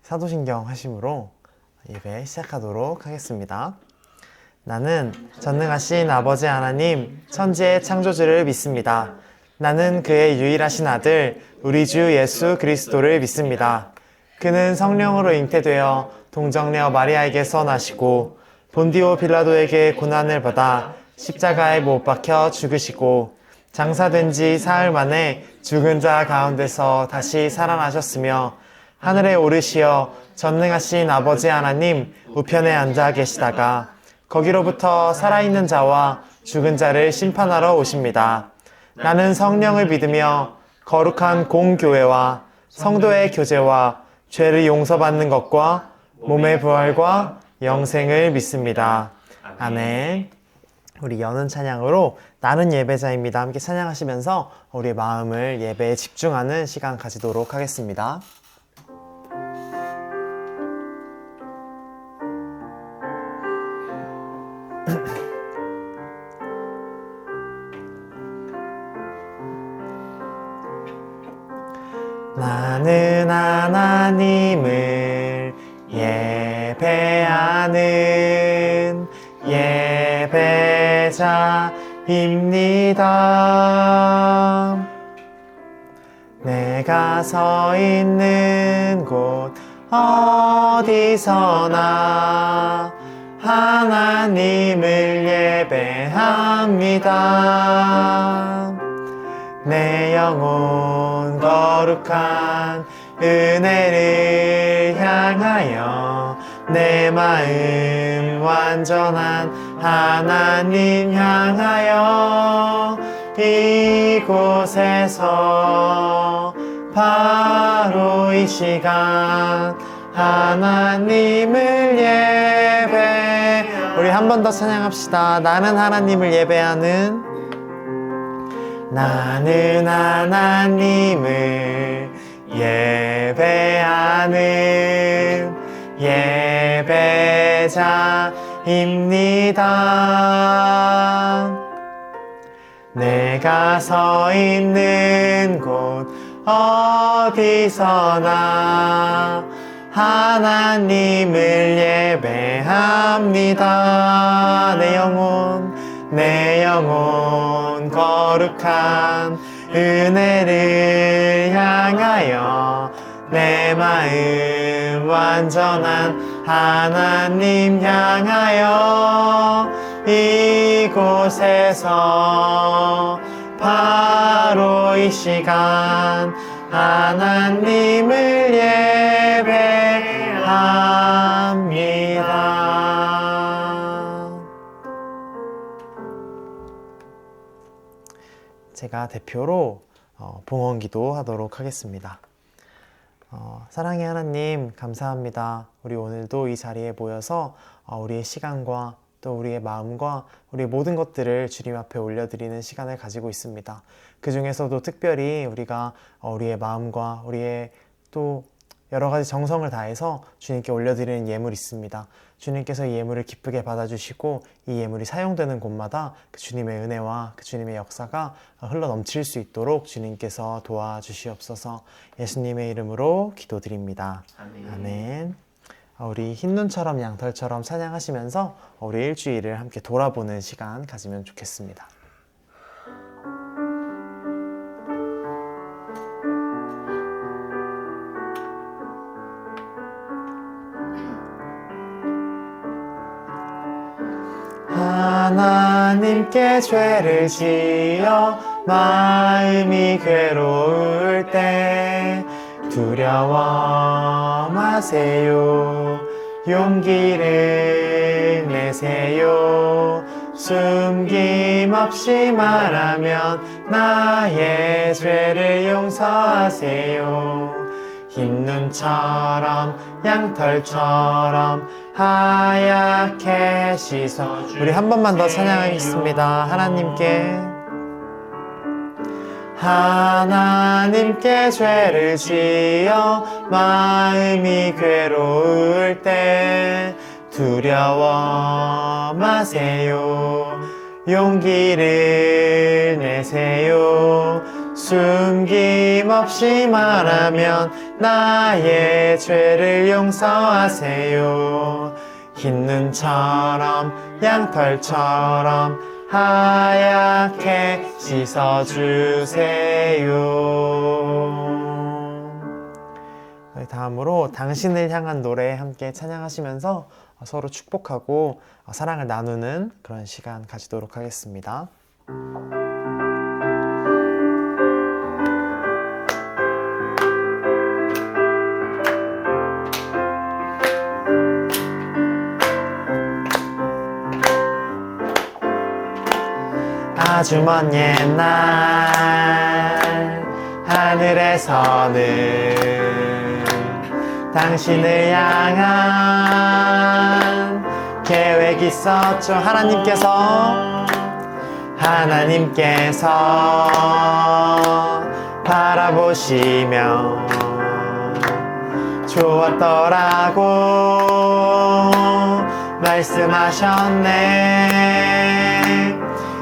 사도신경 하심으로 예배 시작하도록 하겠습니다. 나는 전능하신 아버지 하나님 천지의 창조주를 믿습니다. 나는 그의 유일하신 아들 우리 주 예수 그리스도를 믿습니다. 그는 성령으로 잉태되어 동정녀 마리아에게서 나시고 본디오 빌라도에게 고난을 받아 십자가에 못 박혀 죽으시고 장사된 지 사흘 만에 죽은 자 가운데서 다시 살아나셨으며 하늘에 오르시어 전능하신 아버지 하나님 우편에 앉아 계시다가 거기로부터 살아있는 자와 죽은 자를 심판하러 오십니다. 나는 성령을 믿으며 거룩한 공교회와 성도의 교제와 죄를 용서받는 것과 몸의 부활과 영생을 믿습니다. 아멘. 우리 여는 찬양으로 나는 예배자입니다. 함께 찬양하시면서 우리의 마음을 예배에 집중하는 시간 가지도록 하겠습니다. 나는 하나님을 예배하는 예배자입니다. 내가 서 있는 곳 어디서나 하나님을 예배합니다. 내 영혼 거룩한 은혜를 향하여 내 마음 완전한 하나님 향하여 이곳에서 바로 이 시간 하나님을 예배 우리 한 번 더 찬양합시다. 나는 하나님을 예배하는 나는 하나님을 예배하는 예배자입니다. 내가 서 있는 곳 어디서나 하나님을 예배합니다. 내 영혼 거룩한 은혜를 향하여 내 마음 완전한 하나님 향하여 이곳에서 바로 이 시간 하나님을 예배합니다. 제가 대표로 봉헌기도 하도록 하겠습니다. 사랑의 하나님 감사합니다. 우리 오늘도 이 자리에 모여서 우리의 시간과 또 우리의 마음과 우리의 모든 것들을 주님 앞에 올려드리는 시간을 가지고 있습니다. 그 중에서도 특별히 우리가 우리의 마음과 우리의 또 여러 가지 정성을 다해서 주님께 올려드리는 예물이 있습니다. 주님께서 이 예물을 기쁘게 받아주시고 이 예물이 사용되는 곳마다 그 주님의 은혜와 그 주님의 역사가 흘러 넘칠 수 있도록 주님께서 도와주시옵소서. 예수님의 이름으로 기도드립니다. 아멘. 아멘. 우리 흰눈처럼 양털처럼 찬양하시면서 우리 일주일을 함께 돌아보는 시간 가지면 좋겠습니다. 하나님께 죄를 지어 마음이 괴로울 때 두려워 마세요. 용기를 내세요. 숨김없이 말하면 나의 죄를 용서하세요. 흰눈처럼 양털처럼 하얗게 씻어 우리 한 번만 더 찬양하겠습니다. 하나님께 죄를 지어 마음이 괴로울 때 두려워 마세요. 용기를 내세요. 숨김없이 말하면 나의 죄를 용서하세요. 흰 눈처럼 양털처럼 하얗게 씻어주세요. 다음으로 당신을 향한 노래 함께 찬양하시면서 서로 축복하고 사랑을 나누는 그런 시간 가지도록 하겠습니다. 아주 먼 옛날 하늘에서는 당신을 향한 계획이 있었죠. 하나님께서 바라보시며 좋았더라고 말씀하셨네.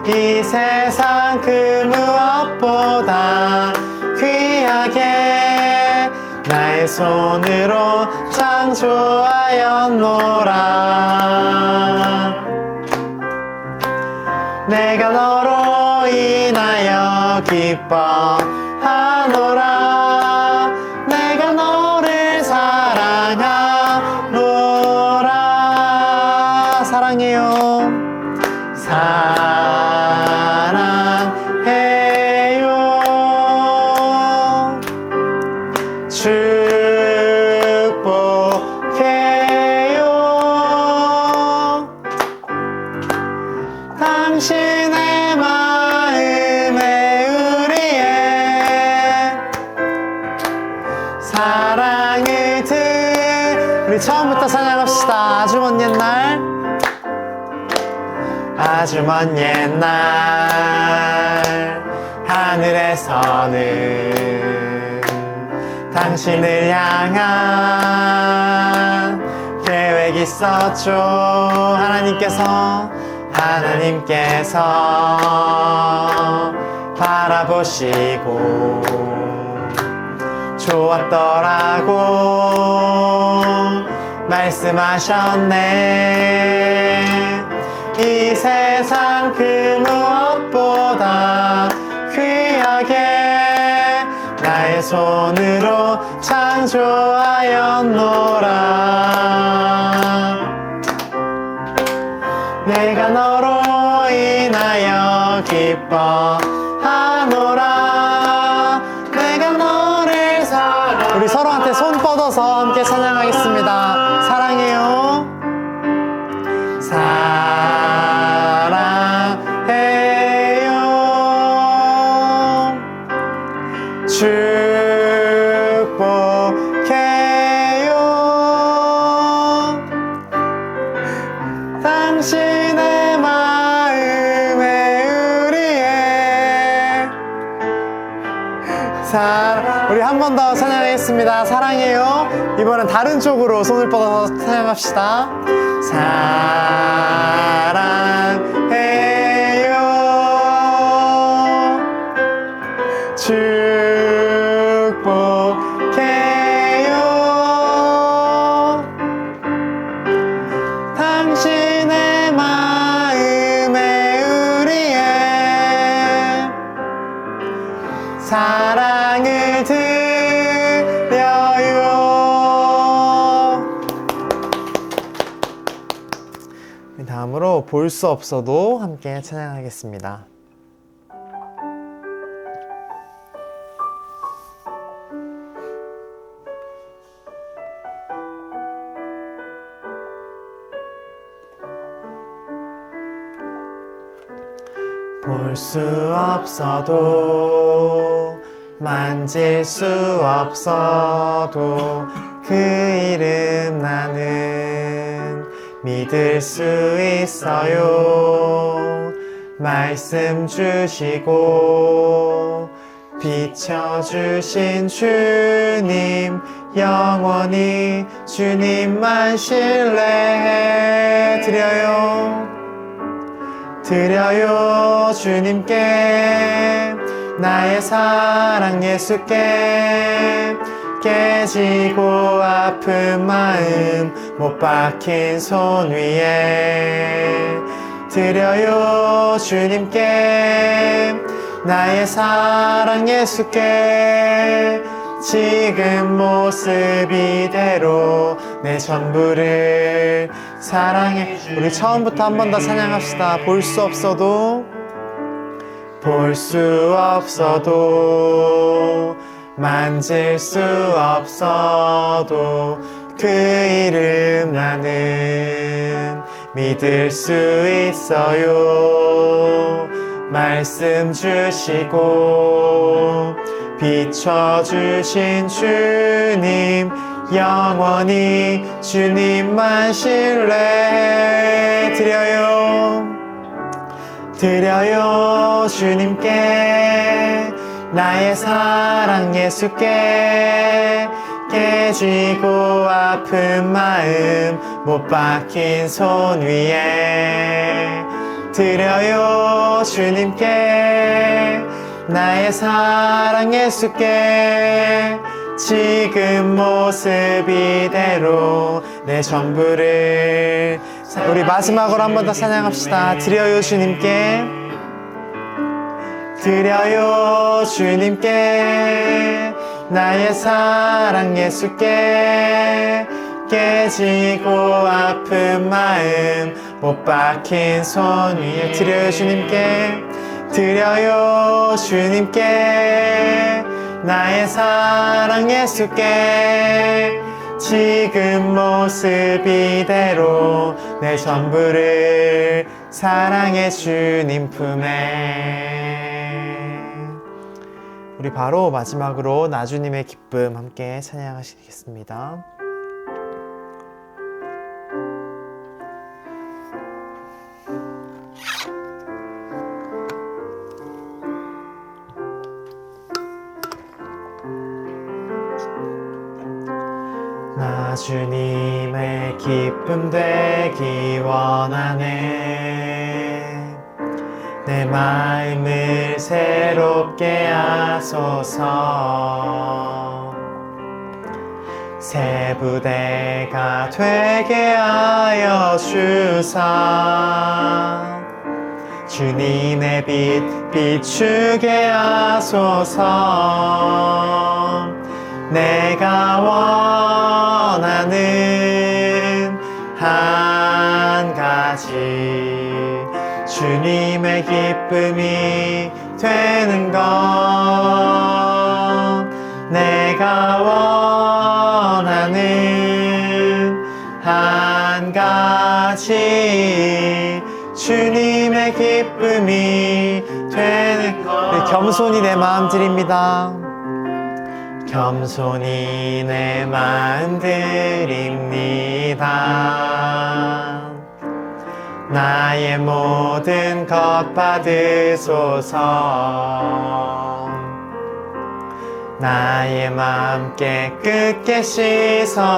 이 세상 그 무엇보다 귀하게 나의 손으로 창조하였노라. 내가 너로 인하여 기뻐하노라. 내가 너를 사랑하노라. 사랑해요. 사랑해요. 축복해요. 당신의 마음에 우리의 사랑을 우리 처음부터 찬양합시다. 아주 먼 옛날 하늘에서는 당신을 향한 계획이 있었죠. 하나님께서 바라보시고 좋았더라고 말씀하셨네. 이 세상 그 무엇보다 귀하게 나의 손으로 창조하였노라. 내가 너로 인하여 기뻐하노라. 내가 너를 사랑. 우리 서로한테 손 뻗어서 함께 찬양하겠습니다. 사랑해요. 사랑해요. 축복해요. 당신의 마음에 우리의 우리 한 번 더 찬양하겠습니다. 사랑해요. 이번엔 다른 쪽으로 손을 뻗어서 찬양합시다. 사랑해요. 축복해요. 당신의 마음에 우리의 사랑을 드려요. 다음으로 볼 수 없어도 함께 찬양하겠습니다. 볼 수 없어도 만질 수 없어도 그 이름 나는 믿을 수 있어요. 말씀 주시고 비춰주신 주님 영원히 주님만 신뢰해 드려요 주님께 나의 사랑 예수께 깨지고 아픈 마음 못 박힌 손 위에 드려요 주님께 나의 사랑 예수께 지금 모습 이대로 내 전부를 사랑해. 우리 처음부터 한 번 더 찬양합시다. 볼 수 없어도 볼 수 없어도 만질 수 없어도 그 이름 나는 믿을 수 있어요. 말씀 주시고 비춰주신 주님 영원히 주님만 신뢰 드려요 주님께 나의 사랑 예수께 깨지고 아픈 마음 못 박힌 손 위에 드려요 주님께 나의 사랑 예수께 지금 모습 이대로 내 전부를. 우리 마지막으로 한 번 더 찬양합시다. 드려요 주님께 드려요 주님께 나의 사랑 예수께 깨지고 아픈 마음 못 박힌 손 위에 드려요 주님께 드려요 주님께 나의 사랑 예수께 지금 모습 이대로 내 전부를 사랑해 주님 품에. 우리 바로 마지막으로 나 주님의 기쁨 함께 찬양하시겠습니다. 나 주님의 기쁨 되기 원하네. 내 마음을 새롭게 하소서. 새 부대가 되게 하여 주사. 주님의 빛 비추게 하소서. 내가 원하는 한 가지 주님의 기쁨이 되는 것. 내가 원하는 한 가지 주님의 기쁨이 되는 것. 네, 겸손히 내 마음 드립니다. 겸손히 내 마음 드립니다. 나의 모든 것 받으소서. 나의 마음 깨끗게 씻어주사.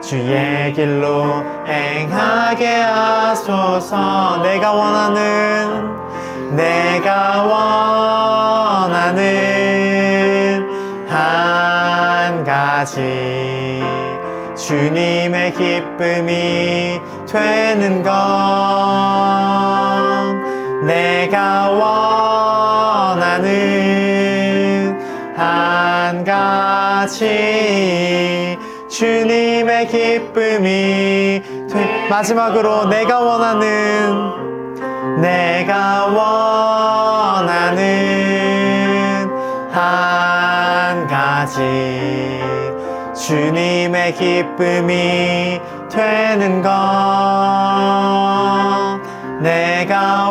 주의 길로 행하게 하소서. 내가 원하는 한 가지 주님의 기쁨이 되는 것. 내가 원하는 한 가지 주님의 기쁨이 마지막으로 내가 원하는 한 가지 주님의 기쁨이 되는 것. 내가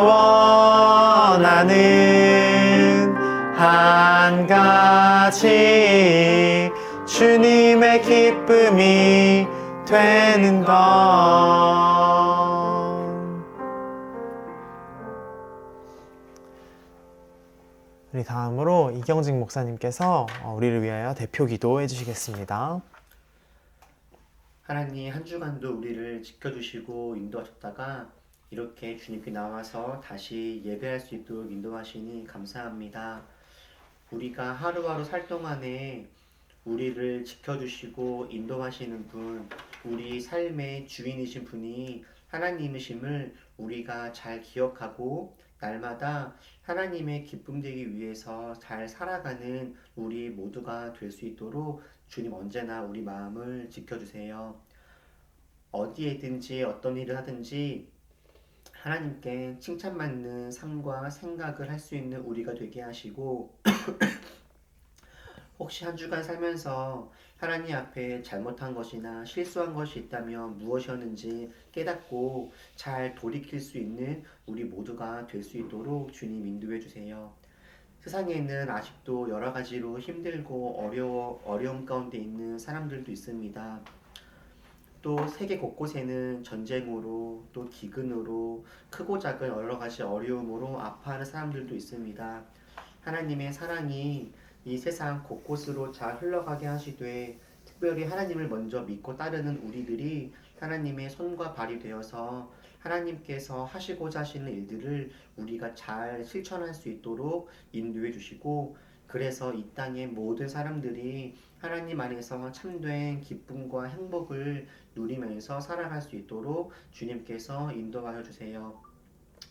원하는 한 가지 주님의 기쁨이 되는 것. 우리 다음으로 이경직 목사님께서 우리를 위하여 대표 기도해 주시겠습니다. 하나님, 한 주간도 우리를 지켜주시고 인도하셨다가 이렇게 주님께 나와서 다시 예배할 수 있도록 인도하시니 감사합니다. 우리가 하루하루 살 동안에 우리를 지켜주시고 인도하시는 분, 우리 삶의 주인이신 분이 하나님이심을 우리가 잘 기억하고 날마다 하나님의 기쁨 되기 위해서 잘 살아가는 우리 모두가 될 수 있도록 주님 언제나 우리 마음을 지켜주세요. 어디에든지 어떤 일을 하든지 하나님께 칭찬받는 삶과 생각을 할 수 있는 우리가 되게 하시고, 혹시 한 주간 살면서 하나님 앞에 잘못한 것이나 실수한 것이 있다면 무엇이었는지 깨닫고 잘 돌이킬 수 있는 우리 모두가 될 수 있도록 주님 인도해 주세요. 세상에는 아직도 여러 가지로 힘들고 어려움 가운데 있는 사람들도 있습니다. 또 세계 곳곳에는 전쟁으로 또 기근으로 크고 작은 여러 가지 어려움으로 아파하는 사람들도 있습니다. 하나님의 사랑이 이 세상 곳곳으로 잘 흘러가게 하시되 특별히 하나님을 먼저 믿고 따르는 우리들이 하나님의 손과 발이 되어서 하나님께서 하시고자 하시는 일들을 우리가 잘 실천할 수 있도록 인도해 주시고, 그래서 이 땅의 모든 사람들이 하나님 안에서 참된 기쁨과 행복을 누리면서 살아갈 수 있도록 주님께서 인도하여 주세요.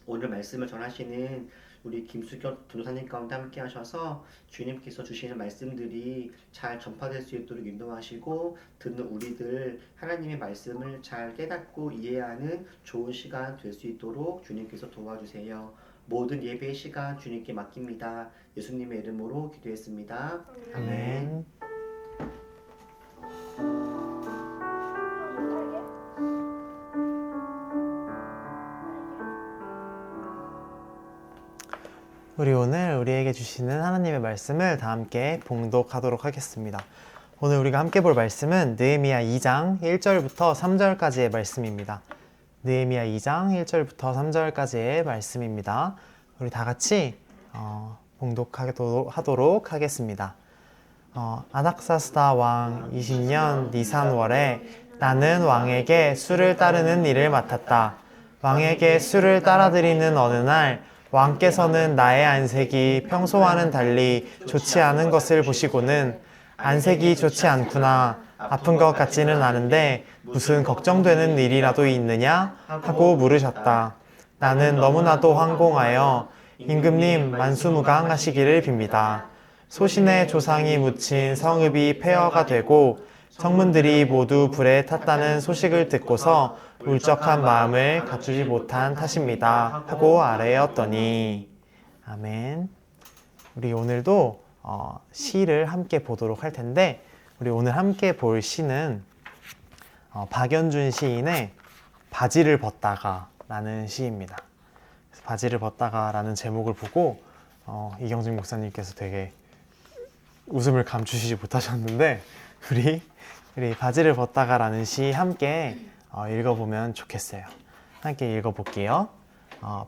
오늘 말씀을 전하시는 우리 김수경 전도사님 가운데 함께 하셔서 주님께서 주시는 말씀들이 잘 전파될 수 있도록 인도하시고, 듣는 우리들 하나님의 말씀을 잘 깨닫고 이해하는 좋은 시간 될 수 있도록 주님께서 도와주세요. 모든 예배의 시간 주님께 맡깁니다. 예수님의 이름으로 기도했습니다. 아멘. 아멘. 우리 오늘 우리에게 주시는 하나님의 말씀을 다 함께 봉독하도록 하겠습니다. 오늘 우리가 함께 볼 말씀은 느헤미야 2장 1절부터 3절까지의 말씀입니다. 느헤미야 2장 1절부터 3절까지의 말씀입니다. 우리 다 같이 봉독하도록 하겠습니다. 아닥사스다 왕 20년 니산월에 나는 왕에게 수를 따르는 일을 맡았다. 왕에게 수를 따라드리는 어느 날 왕께서는 나의 안색이 평소와는 달리 좋지 않은 것을 보시고는 안색이 좋지 않구나, 아픈 것 같지는 않은데 무슨 걱정되는 일이라도 있느냐 하고 물으셨다. 나는 너무나도 황공하여 임금님 만수무강하시기를 빕니다. 소신의 조상이 묻힌 성읍이 폐허가 되고 성문들이 모두 불에 탔다는 소식을 듣고서 울적한 마음을 갖추지 못한 탓입니다 하고 아뢰었더니. 아멘. 우리 오늘도 시를 함께 보도록 할 텐데, 우리 오늘 함께 볼 시는 박연준 시인의 바지를 벗다가 라는 시입니다. 바지를 벗다가 라는 제목을 보고 이경진 목사님께서 되게 웃음을 감추시지 못하셨는데, 우리 바지를 벗다가 라는 시 함께 읽어보면 좋겠어요. 함께 읽어볼게요.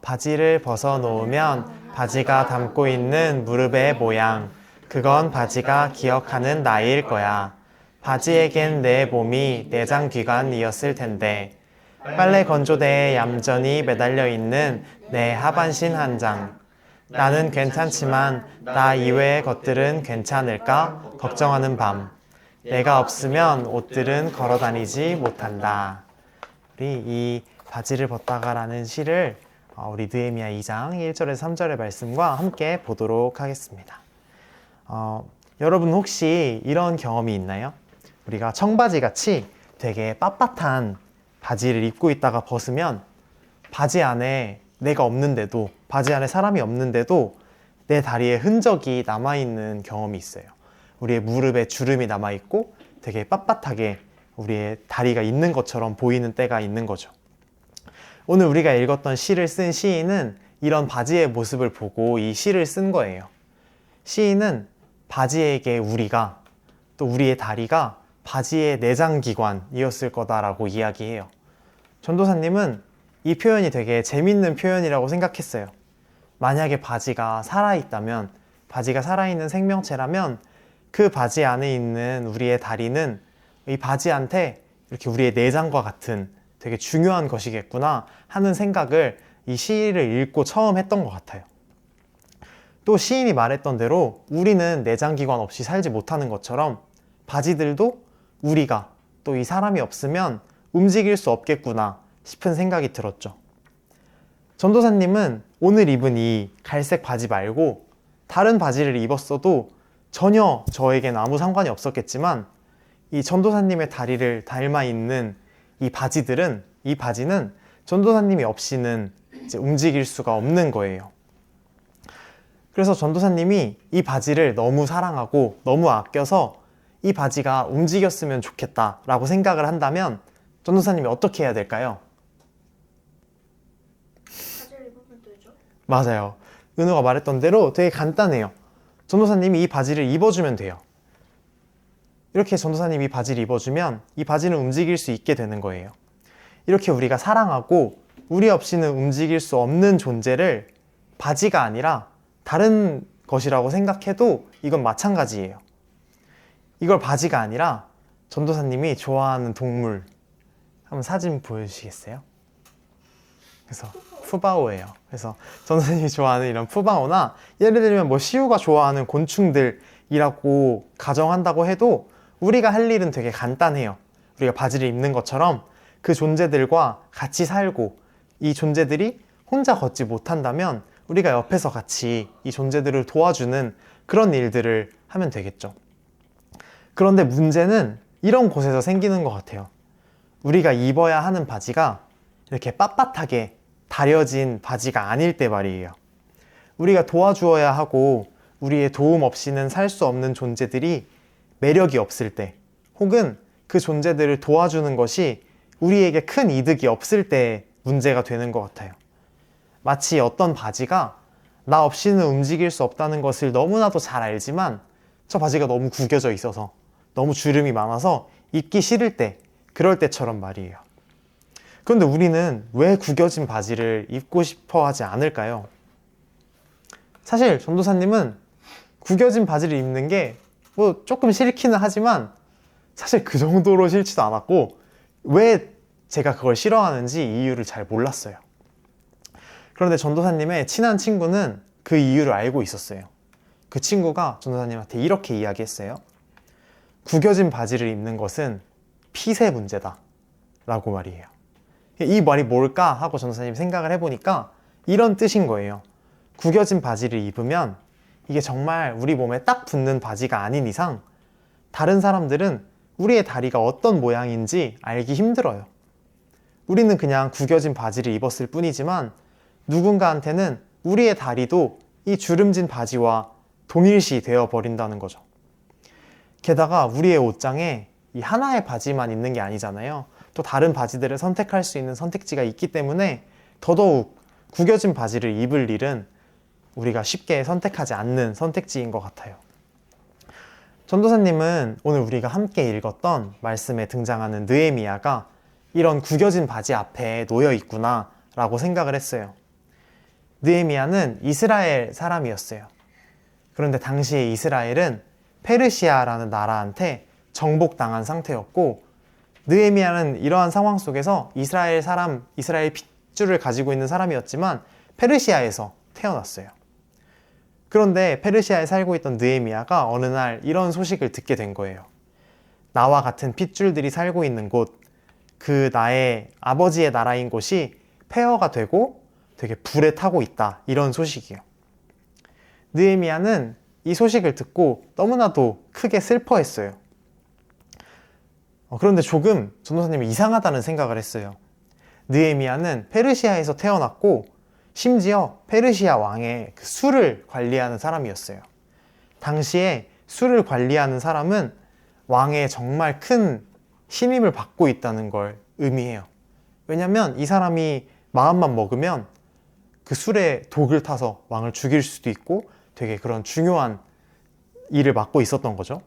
바지를 벗어 놓으면 바지가 담고 있는 무릎의 모양, 그건 바지가 기억하는 나일 거야. 바지에겐 내 몸이 내장기관이었을 텐데, 빨래 건조대에 얌전히 매달려 있는 내 하반신 한 장. 나는 괜찮지만 나 이외의 것들은 괜찮을까 걱정하는 밤. 내가 없으면 옷들은 걸어 다니지 못한다. 우리 이 바지를 벗다가 라는 시를 우리 느헤미야 2장 1절에서 3절의 말씀과 함께 보도록 하겠습니다. 여러분 혹시 이런 경험이 있나요? 우리가 청바지 같이 되게 빳빳한 바지를 입고 있다가 벗으면 바지 안에 내가 없는데도, 바지 안에 사람이 없는데도 내 다리에 흔적이 남아있는 경험이 있어요. 우리의 무릎에 주름이 남아있고 되게 빳빳하게 우리의 다리가 있는 것처럼 보이는 때가 있는 거죠. 오늘 우리가 읽었던 시를 쓴 시인은 이런 바지의 모습을 보고 이 시를 쓴 거예요. 시인은 바지에게 우리가, 또 우리의 다리가 바지의 내장기관이었을 거다라고 이야기해요. 전도사님은 이 표현이 되게 재밌는 표현이라고 생각했어요. 만약에 바지가 살아있다면, 바지가 살아있는 생명체라면 그 바지 안에 있는 우리의 다리는 이 바지한테 이렇게 우리의 내장과 같은 되게 중요한 것이겠구나 하는 생각을 이 시를 읽고 처음 했던 것 같아요. 또 시인이 말했던 대로 우리는 내장기관 없이 살지 못하는 것처럼 바지들도 우리가 또 이 사람이 없으면 움직일 수 없겠구나 싶은 생각이 들었죠. 전도사님은 오늘 입은 이 갈색 바지 말고 다른 바지를 입었어도 전혀 저에겐 아무 상관이 없었겠지만 이 전도사님의 다리를 닮아 있는 이 바지는 전도사님이 없이는 이제 움직일 수가 없는 거예요. 그래서 전도사님이 이 바지를 너무 사랑하고 너무 아껴서 이 바지가 움직였으면 좋겠다라고 생각을 한다면 전도사님이 어떻게 해야 될까요? 바지를 입으면 되죠. 맞아요. 은우가 말했던 대로 되게 간단해요. 전도사님이 이 바지를 입어주면 돼요. 이렇게 전도사님이 이 바지를 입어주면 이 바지는 움직일 수 있게 되는 거예요. 이렇게 우리가 사랑하고 우리 없이는 움직일 수 없는 존재를 바지가 아니라 다른 것이라고 생각해도 이건 마찬가지예요. 이걸 바지가 아니라 전도사님이 좋아하는 동물 한번 사진 보여주시겠어요? 그래서 푸바오예요. 그래서 전도사님이 좋아하는 이런 푸바오나 예를 들면 뭐 시우가 좋아하는 곤충들이라고 가정한다고 해도 우리가 할 일은 되게 간단해요. 우리가 바지를 입는 것처럼 그 존재들과 같이 살고 이 존재들이 혼자 걷지 못한다면 우리가 옆에서 같이 이 존재들을 도와주는 그런 일들을 하면 되겠죠. 그런데 문제는 이런 곳에서 생기는 것 같아요. 우리가 입어야 하는 바지가 이렇게 빳빳하게 다려진 바지가 아닐 때 말이에요. 우리가 도와주어야 하고 우리의 도움 없이는 살 수 없는 존재들이 매력이 없을 때, 혹은 그 존재들을 도와주는 것이 우리에게 큰 이득이 없을 때 문제가 되는 것 같아요. 마치 어떤 바지가 나 없이는 움직일 수 없다는 것을 너무나도 잘 알지만 저 바지가 너무 구겨져 있어서 너무 주름이 많아서 입기 싫을 때, 그럴 때처럼 말이에요. 그런데 우리는 왜 구겨진 바지를 입고 싶어 하지 않을까요? 사실 전도사님은 구겨진 바지를 입는 게 뭐 조금 싫기는 하지만 사실 그 정도로 싫지도 않았고 왜 제가 그걸 싫어하는지 이유를 잘 몰랐어요. 그런데 전도사님의 친한 친구는 그 이유를 알고 있었어요. 그 친구가 전도사님한테 이렇게 이야기했어요. 구겨진 바지를 입는 것은 핏의 문제다 라고 말이에요. 이 말이 뭘까 하고 전도사님이 생각을 해보니까 이런 뜻인 거예요. 구겨진 바지를 입으면 이게 정말 우리 몸에 딱 붙는 바지가 아닌 이상 다른 사람들은 우리의 다리가 어떤 모양인지 알기 힘들어요. 우리는 그냥 구겨진 바지를 입었을 뿐이지만 누군가한테는 우리의 다리도 이 주름진 바지와 동일시 되어 버린다는 거죠. 게다가 우리의 옷장에 이 하나의 바지만 있는 게 아니잖아요. 또 다른 바지들을 선택할 수 있는 선택지가 있기 때문에 더더욱 구겨진 바지를 입을 일은 우리가 쉽게 선택하지 않는 선택지인 것 같아요. 전도사님은 오늘 우리가 함께 읽었던 말씀에 등장하는 느헤미야가 이런 구겨진 바지 앞에 놓여 있구나 라고 생각을 했어요. 느헤미야는 이스라엘 사람이었어요. 그런데 당시에 이스라엘은 페르시아라는 나라한테 정복당한 상태였고 느헤미야는 이러한 상황 속에서 이스라엘 핏줄을 가지고 있는 사람이었지만 페르시아에서 태어났어요. 그런데 페르시아에 살고 있던 느헤미야가 어느 날 이런 소식을 듣게 된 거예요. 나와 같은 핏줄들이 살고 있는 곳, 그 나의 아버지의 나라인 곳이 폐허가 되고 되게 불에 타고 있다, 이런 소식이에요. 느헤미야는 이 소식을 듣고 너무나도 크게 슬퍼했어요. 그런데 조금 전도사님이 이상하다는 생각을 했어요. 느헤미야는 페르시아에서 태어났고 심지어 페르시아 왕의 그 술을 관리하는 사람이었어요. 당시에 술을 관리하는 사람은 왕의 정말 큰 신임을 받고 있다는 걸 의미해요. 왜냐면 이 사람이 마음만 먹으면 그 술에 독을 타서 왕을 죽일 수도 있고 되게 그런 중요한 일을 맡고 있었던 거죠.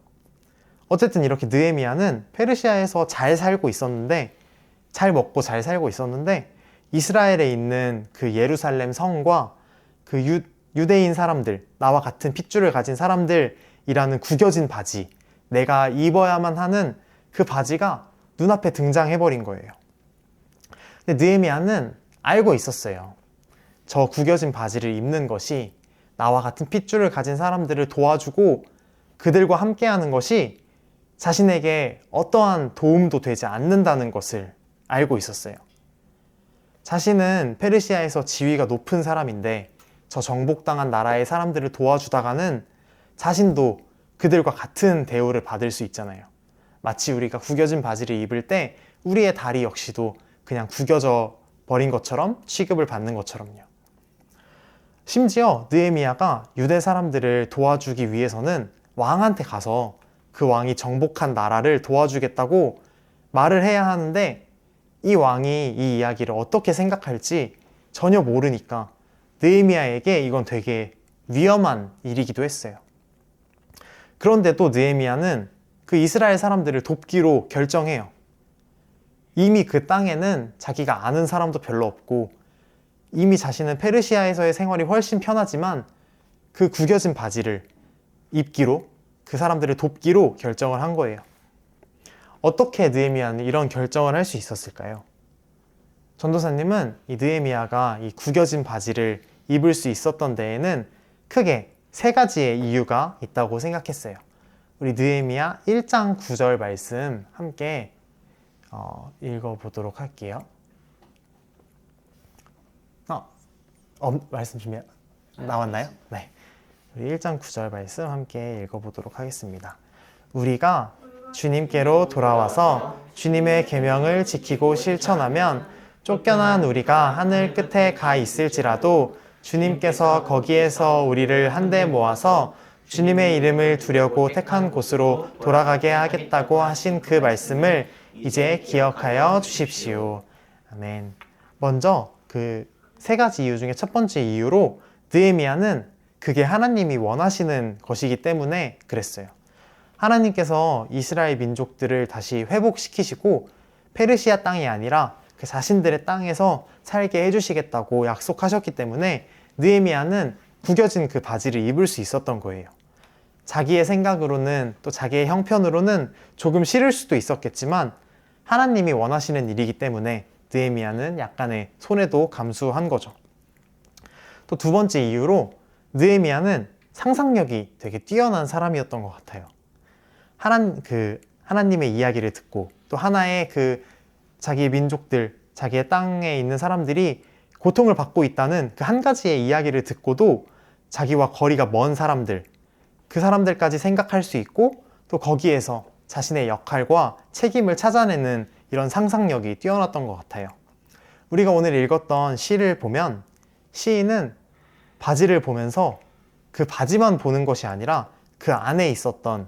어쨌든 이렇게 느헤미야는 페르시아에서 잘 살고 있었는데, 잘 먹고 잘 살고 있었는데 이스라엘에 있는 그 예루살렘 성과 그 유대인 사람들, 나와 같은 핏줄을 가진 사람들이라는 구겨진 바지, 내가 입어야만 하는 그 바지가 눈앞에 등장해버린 거예요. 근데 느헤미야는 알고 있었어요. 저 구겨진 바지를 입는 것이 나와 같은 핏줄을 가진 사람들을 도와주고 그들과 함께하는 것이 자신에게 어떠한 도움도 되지 않는다는 것을 알고 있었어요. 자신은 페르시아에서 지위가 높은 사람인데 저 정복당한 나라의 사람들을 도와주다가는 자신도 그들과 같은 대우를 받을 수 있잖아요. 마치 우리가 구겨진 바지를 입을 때 우리의 다리 역시도 그냥 구겨져 버린 것처럼 취급을 받는 것처럼요. 심지어 느헤미야가 유대 사람들을 도와주기 위해서는 왕한테 가서 그 왕이 정복한 나라를 도와주겠다고 말을 해야 하는데 이 왕이 이 이야기를 어떻게 생각할지 전혀 모르니까 느헤미야에게 이건 되게 위험한 일이기도 했어요. 그런데도 느헤미야는 그 이스라엘 사람들을 돕기로 결정해요. 이미 그 땅에는 자기가 아는 사람도 별로 없고 이미 자신은 페르시아에서의 생활이 훨씬 편하지만 그 구겨진 바지를 입기로 그 사람들을 돕기로 결정을 한 거예요. 어떻게 느헤미야는 이런 결정을 할 수 있었을까요? 전도사님은 이 느헤미야가 이 구겨진 바지를 입을 수 있었던 데에는 크게 세 가지의 이유가 있다고 생각했어요. 우리 느헤미야 1장 9절 말씀 함께 읽어보도록 할게요. 말씀 준비 나왔나요? 네. 우리 1장 9절 말씀 함께 읽어보도록 하겠습니다. 우리가 주님께로 돌아와서 주님의 계명을 지키고 실천하면 쫓겨난 우리가 하늘 끝에 가 있을지라도 주님께서 거기에서 우리를 한데 모아서 주님의 이름을 두려고 택한 곳으로 돌아가게 하겠다고 하신 그 말씀을 이제 기억하여 주십시오. 아멘. 먼저 그 세 가지 이유 중에 첫 번째 이유로 느헤미야는 그게 하나님이 원하시는 것이기 때문에 그랬어요. 하나님께서 이스라엘 민족들을 다시 회복시키시고 페르시아 땅이 아니라 그 자신들의 땅에서 살게 해주시겠다고 약속하셨기 때문에 느헤미야는 구겨진 그 바지를 입을 수 있었던 거예요. 자기의 생각으로는 또 자기의 형편으로는 조금 싫을 수도 있었겠지만 하나님이 원하시는 일이기 때문에 느헤미야는 약간의 손해도 감수한 거죠. 또 두 번째 이유로 느헤미야는 상상력이 되게 뛰어난 사람이었던 것 같아요. 하나님의 이야기를 듣고 또 하나의 자기의 민족들, 자기의 땅에 있는 사람들이 고통을 받고 있다는 그 한 가지의 이야기를 듣고도 자기와 거리가 먼 사람들, 그 사람들까지 생각할 수 있고 또 거기에서 자신의 역할과 책임을 찾아내는 이런 상상력이 뛰어났던 것 같아요. 우리가 오늘 읽었던 시를 보면 시인은 바지를 보면서 그 바지만 보는 것이 아니라 그 안에 있었던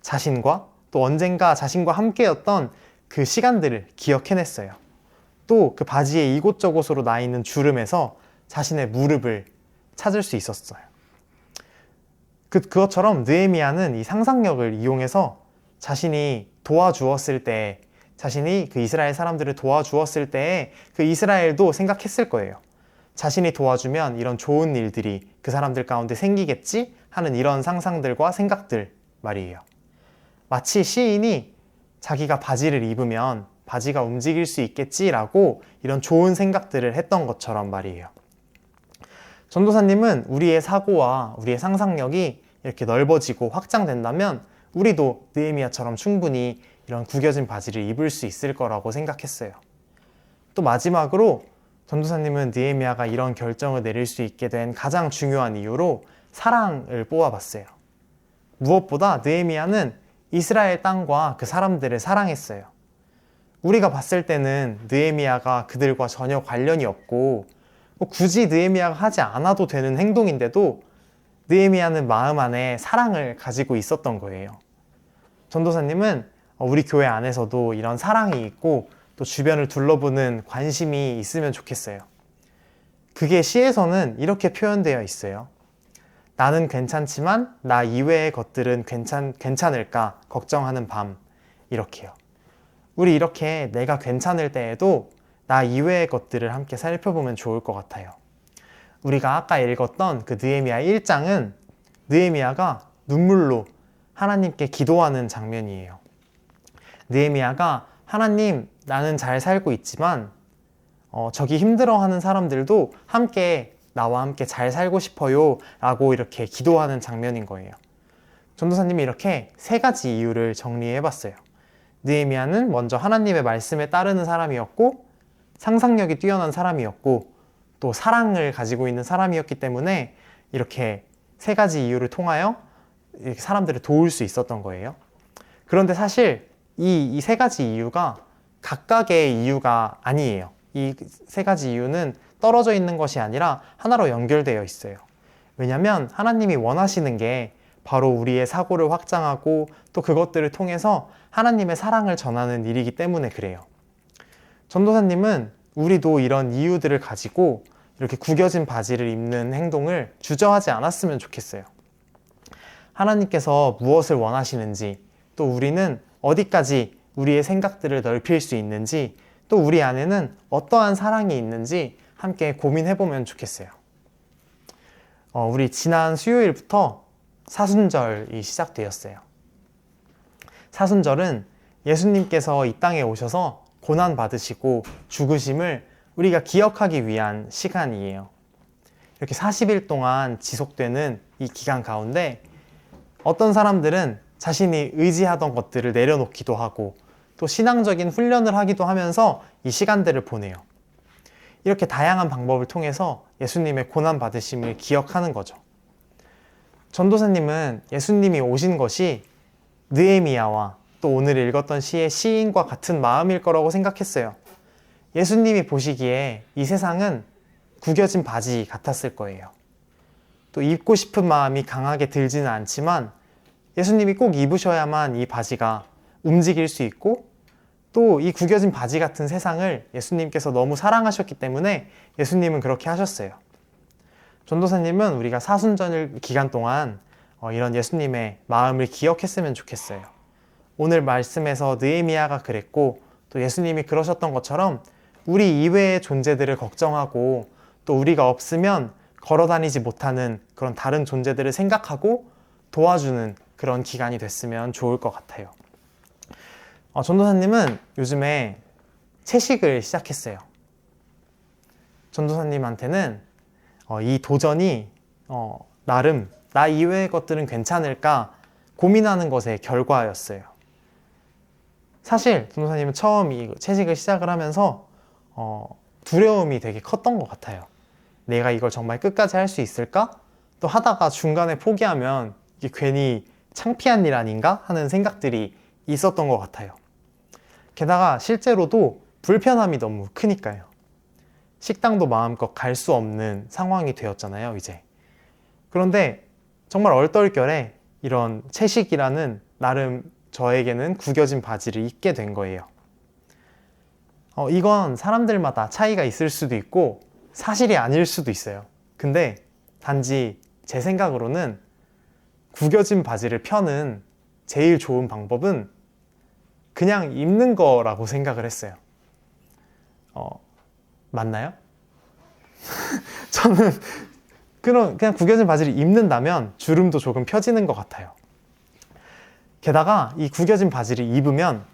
자신과 또 언젠가 자신과 함께였던 그 시간들을 기억해냈어요. 또 그 바지의 이곳저곳으로 나 있는 주름에서 자신의 무릎을 찾을 수 있었어요. 그것처럼 느헤미야는 이 상상력을 이용해서 자신이 도와주었을 때, 자신이 그 이스라엘 사람들을 도와주었을 때에 그 이스라엘도 생각했을 거예요. 자신이 도와주면 이런 좋은 일들이 그 사람들 가운데 생기겠지 하는 이런 상상들과 생각들 말이에요. 마치 시인이 자기가 바지를 입으면 바지가 움직일 수 있겠지라고 이런 좋은 생각들을 했던 것처럼 말이에요. 전도사님은 우리의 사고와 우리의 상상력이 이렇게 넓어지고 확장된다면 우리도 느헤미야처럼 충분히 이런 구겨진 바지를 입을 수 있을 거라고 생각했어요. 또 마지막으로 전도사님은 느헤미야가 이런 결정을 내릴 수 있게 된 가장 중요한 이유로 사랑을 뽑아봤어요. 무엇보다 느헤미야는 이스라엘 땅과 그 사람들을 사랑했어요. 우리가 봤을 때는 느헤미야가 그들과 전혀 관련이 없고 굳이 느헤미야가 하지 않아도 되는 행동인데도 느헤미야는 마음 안에 사랑을 가지고 있었던 거예요. 전도사님은 우리 교회 안에서도 이런 사랑이 있고 또 주변을 둘러보는 관심이 있으면 좋겠어요. 그게 시에서는 이렇게 표현되어 있어요. 나는 괜찮지만 나 이외의 것들은 괜찮을까 걱정하는 밤. 이렇게요. 우리 이렇게 내가 괜찮을 때에도 나 이외의 것들을 함께 살펴보면 좋을 것 같아요. 우리가 아까 읽었던 그 느헤미야 1장은 느헤미야가 눈물로 하나님께 기도하는 장면이에요. 느헤미야가 하나님, 나는 잘 살고 있지만 저기 힘들어하는 사람들도 함께 나와 함께 잘 살고 싶어요 라고 이렇게 기도하는 장면인 거예요. 전도사님이 이렇게 세 가지 이유를 정리해 봤어요. 느헤미야는 먼저 하나님의 말씀에 따르는 사람이었고, 상상력이 뛰어난 사람이었고, 또 사랑을 가지고 있는 사람이었기 때문에 이렇게 세 가지 이유를 통하여 이렇게 사람들을 도울 수 있었던 거예요. 그런데 사실 이 세 가지 이유가 각각의 이유가 아니에요. 이 세 가지 이유는 떨어져 있는 것이 아니라 하나로 연결되어 있어요. 왜냐하면 하나님이 원하시는 게 바로 우리의 사고를 확장하고 또 그것들을 통해서 하나님의 사랑을 전하는 일이기 때문에 그래요. 전도사님은 우리도 이런 이유들을 가지고 이렇게 구겨진 바지를 입는 행동을 주저하지 않았으면 좋겠어요. 하나님께서 무엇을 원하시는지, 또 우리는 어디까지 우리의 생각들을 넓힐 수 있는지, 또 우리 안에는 어떠한 사랑이 있는지 함께 고민해보면 좋겠어요. 우리 지난 수요일부터 사순절이 시작되었어요. 사순절은 예수님께서 이 땅에 오셔서 고난 받으시고 죽으심을 우리가 기억하기 위한 시간이에요. 이렇게 40일 동안 지속되는 이 기간 가운데 어떤 사람들은 자신이 의지하던 것들을 내려놓기도 하고 또 신앙적인 훈련을 하기도 하면서 이 시간들을 보내요. 이렇게 다양한 방법을 통해서 예수님의 고난 받으심을 기억하는 거죠. 전도사님은 예수님이 오신 것이 느헤미야와 또 오늘 읽었던 시의 시인과 같은 마음일 거라고 생각했어요. 예수님이 보시기에 이 세상은 구겨진 바지 같았을 거예요. 또 입고 싶은 마음이 강하게 들지는 않지만 예수님이 꼭 입으셔야만 이 바지가 움직일 수 있고 또 이 구겨진 바지 같은 세상을 예수님께서 너무 사랑하셨기 때문에 예수님은 그렇게 하셨어요. 전도사님은 우리가 사순절 기간 동안 이런 예수님의 마음을 기억했으면 좋겠어요. 오늘 말씀에서 느헤미야가 그랬고 또 예수님이 그러셨던 것처럼 우리 이외의 존재들을 걱정하고 또 우리가 없으면 걸어다니지 못하는 그런 다른 존재들을 생각하고 도와주는 그런 기간이 됐으면 좋을 것 같아요. 전도사님은 요즘에 채식을 시작했어요. 전도사님한테는 이 도전이 나름 나 이외의 것들은 괜찮을까 고민하는 것의 결과였어요. 사실 전도사님은 처음 이 채식을 시작을 하면서 두려움이 되게 컸던 것 같아요. 내가 이걸 정말 끝까지 할 수 있을까? 또 하다가 중간에 포기하면 이게 괜히 창피한 일 아닌가? 하는 생각들이 있었던 것 같아요. 게다가 실제로도 불편함이 너무 크니까요. 식당도 마음껏 갈 수 없는 상황이 되었잖아요, 이제. 그런데 정말 얼떨결에 이런 채식이라는 나름 저에게는 구겨진 바지를 입게 된 거예요. 이건 사람들마다 차이가 있을 수도 있고 사실이 아닐 수도 있어요. 근데 단지 제 생각으로는 구겨진 바지를 펴는 제일 좋은 방법은 그냥 입는 거라고 생각을 했어요. 맞나요? 저는 그냥 구겨진 바지를 입는다면 주름도 조금 펴지는 것 같아요. 게다가 이 구겨진 바지를 입으면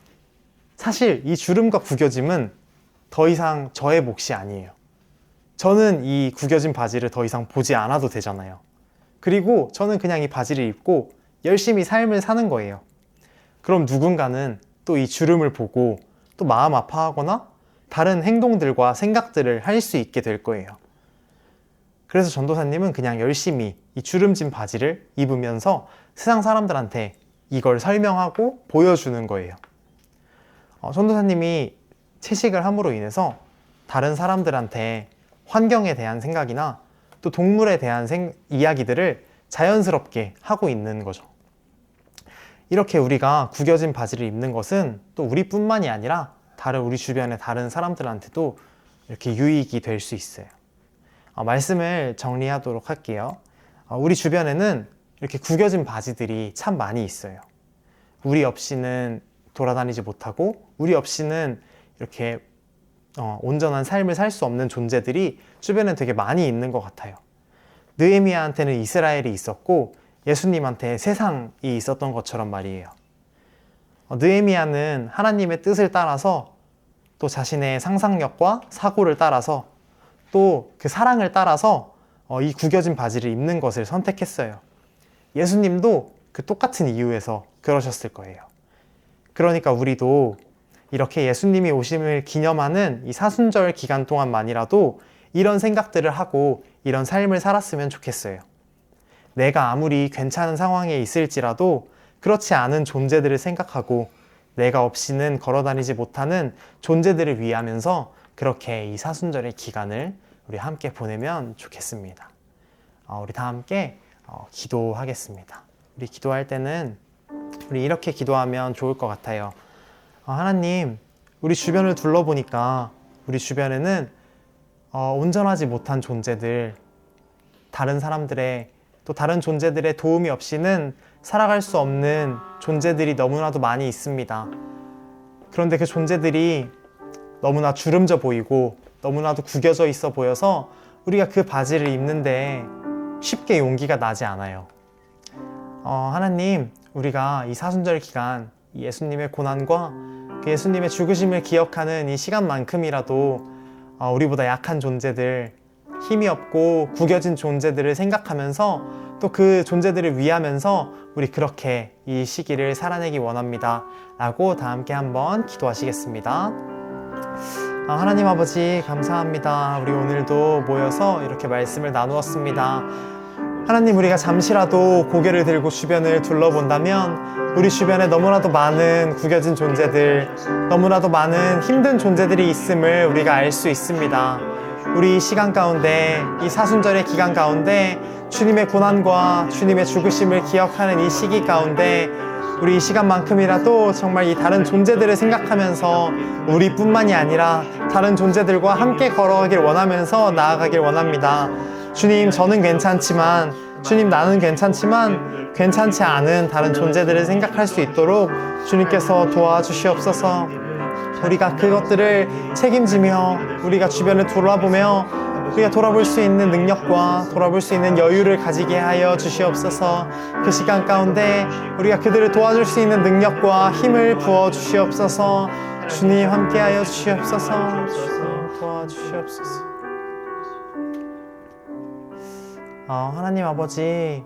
사실 이 주름과 구겨짐은 더 이상 저의 몫이 아니에요. 저는 이 구겨진 바지를 더 이상 보지 않아도 되잖아요. 그리고 저는 그냥 이 바지를 입고 열심히 삶을 사는 거예요. 그럼 누군가는 또 이 주름을 보고 또 마음 아파하거나 다른 행동들과 생각들을 할 수 있게 될 거예요. 그래서 전도사님은 그냥 열심히 이 주름진 바지를 입으면서 세상 사람들한테 이걸 설명하고 보여주는 거예요. 전도사님이 채식을 함으로 인해서 다른 사람들한테 환경에 대한 생각이나 또 동물에 대한 이야기들을 자연스럽게 하고 있는 거죠. 이렇게 우리가 구겨진 바지를 입는 것은 또 우리뿐만이 아니라 우리 주변의 다른 사람들한테도 이렇게 유익이 될 수 있어요. 말씀을 정리하도록 할게요. 우리 주변에는 이렇게 구겨진 바지들이 참 많이 있어요. 우리 없이는 돌아다니지 못하고 우리 없이는 이렇게 온전한 삶을 살 수 없는 존재들이 주변에 되게 많이 있는 것 같아요. 느헤미야한테는 이스라엘이 있었고 예수님한테 세상이 있었던 것처럼 말이에요. 느헤미야는 하나님의 뜻을 따라서 또 자신의 상상력과 사고를 따라서 또 그 사랑을 따라서 이 구겨진 바지를 입는 것을 선택했어요. 예수님도 그 똑같은 이유에서 그러셨을 거예요. 그러니까 우리도 이렇게 예수님이 오심을 기념하는 이 사순절 기간 동안만이라도 이런 생각들을 하고 이런 삶을 살았으면 좋겠어요. 내가 아무리 괜찮은 상황에 있을지라도 그렇지 않은 존재들을 생각하고 내가 없이는 걸어다니지 못하는 존재들을 위하면서 그렇게 이 사순절의 기간을 우리 함께 보내면 좋겠습니다. 우리 다 함께 기도하겠습니다. 우리 기도할 때는 우리 이렇게 기도하면 좋을 것 같아요. 하나님, 우리 주변을 둘러보니까 우리 주변에는 온전하지 못한 존재들, 다른 사람들의 또 다른 존재들의 도움이 없이는 살아갈 수 없는 존재들이 너무나도 많이 있습니다. 그런데 그 존재들이 너무나 주름져 보이고 너무나도 구겨져 있어 보여서 우리가 그 바지를 입는데 쉽게 용기가 나지 않아요. 하나님, 우리가 이 사순절 기간 예수님의 고난과 그 예수님의 죽으심을 기억하는 이 시간만큼이라도 우리보다 약한 존재들, 힘이 없고 구겨진 존재들을 생각하면서 또 그 존재들을 위하면서 우리 그렇게 이 시기를 살아내기 원합니다 라고 다 함께 한번 기도하시겠습니다. 하나님 아버지 감사합니다. 우리 오늘도 모여서 이렇게 말씀을 나누었습니다. 하나님, 우리가 잠시라도 고개를 들고 주변을 둘러본다면 우리 주변에 너무나도 많은 구겨진 존재들, 너무나도 많은 힘든 존재들이 있음을 우리가 알 수 있습니다. 우리 이 시간 가운데, 이 사순절의 기간 가운데 주님의 고난과 주님의 죽으심을 기억하는 이 시기 가운데 우리 이 시간만큼이라도 정말 이 다른 존재들을 생각하면서 우리뿐만이 아니라 다른 존재들과 함께 걸어가길 원하면서 나아가길 원합니다. 주님, 저는 괜찮지만, 주님, 나는 괜찮지만 괜찮지 않은 다른 존재들을 생각할 수 있도록 주님께서 도와주시옵소서. 우리가 그것들을 책임지며 우리가 주변을 돌아보며 우리가 돌아볼 수 있는 능력과 돌아볼 수 있는 여유를 가지게 하여 주시옵소서. 그 시간 가운데 우리가 그들을 도와줄 수 있는 능력과 힘을 부어 주시옵소서. 주님, 함께하여 주시옵소서. 주님, 도와주시옵소서. 하나님 아버지,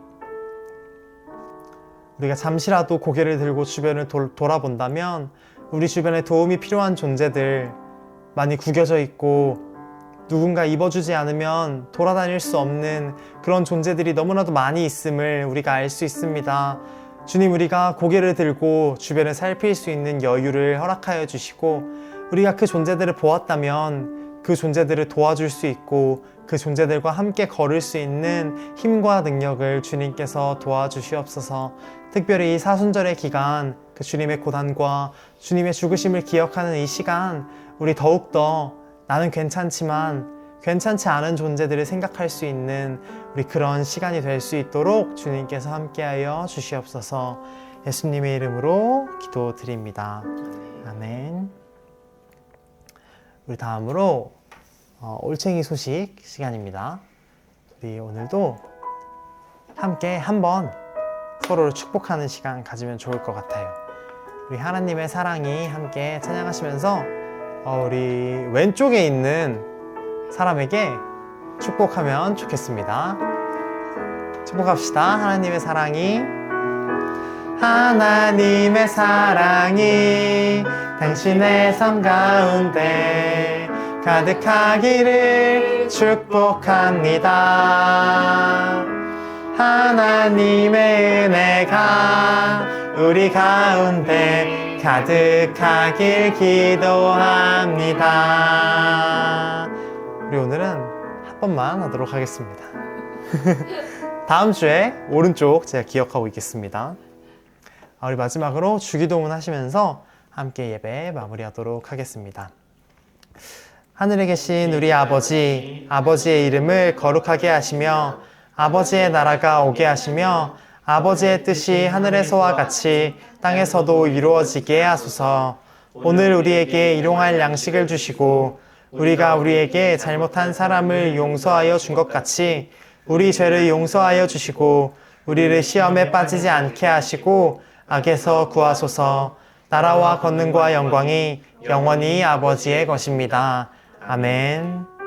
우리가 잠시라도 고개를 들고 주변을 돌아본다면 우리 주변에 도움이 필요한 존재들, 많이 구겨져 있고 누군가 입어주지 않으면 돌아다닐 수 없는 그런 존재들이 너무나도 많이 있음을 우리가 알 수 있습니다. 주님, 우리가 고개를 들고 주변을 살필 수 있는 여유를 허락하여 주시고 우리가 그 존재들을 보았다면 그 존재들을 도와줄 수 있고 그 존재들과 함께 걸을 수 있는 힘과 능력을 주님께서 도와주시옵소서. 특별히 이 사순절의 기간, 그 주님의 고난과 주님의 죽으심을 기억하는 이 시간, 우리 더욱더 나는 괜찮지만 괜찮지 않은 존재들을 생각할 수 있는 우리 그런 시간이 될 수 있도록 주님께서 함께하여 주시옵소서. 예수님의 이름으로 기도드립니다. 아멘. 우리 다음으로 올챙이 소식 시간입니다. 우리 오늘도 함께 한번 서로를 축복하는 시간 가지면 좋을 것 같아요. 우리 하나님의 사랑이 함께 찬양하시면서 우리 왼쪽에 있는 사람에게 축복하면 좋겠습니다. 축복합시다. 하나님의 사랑이 당신의 삶 가운데 가득하기를 축복합니다. 하나님의 은혜가 우리 가운데 가득하길 기도합니다. 우리 오늘은 한 번만 하도록 하겠습니다. 다음 주에 오른쪽 제가 기억하고 있겠습니다. 우리 마지막으로 주기도문 하시면서 함께 예배 마무리하도록 하겠습니다. 하늘에 계신 우리 아버지, 아버지의 이름을 거룩하게 하시며 아버지의 나라가 오게 하시며 아버지의 뜻이 하늘에서와 같이 땅에서도 이루어지게 하소서. 오늘 우리에게 일용할 양식을 주시고 우리가 우리에게 잘못한 사람을 용서하여 준 것 같이 우리 죄를 용서하여 주시고 우리를 시험에 빠지지 않게 하시고 악에서 구하소서. 나라와 권능과 영광이 영원히 아버지의 것입니다. 아멘.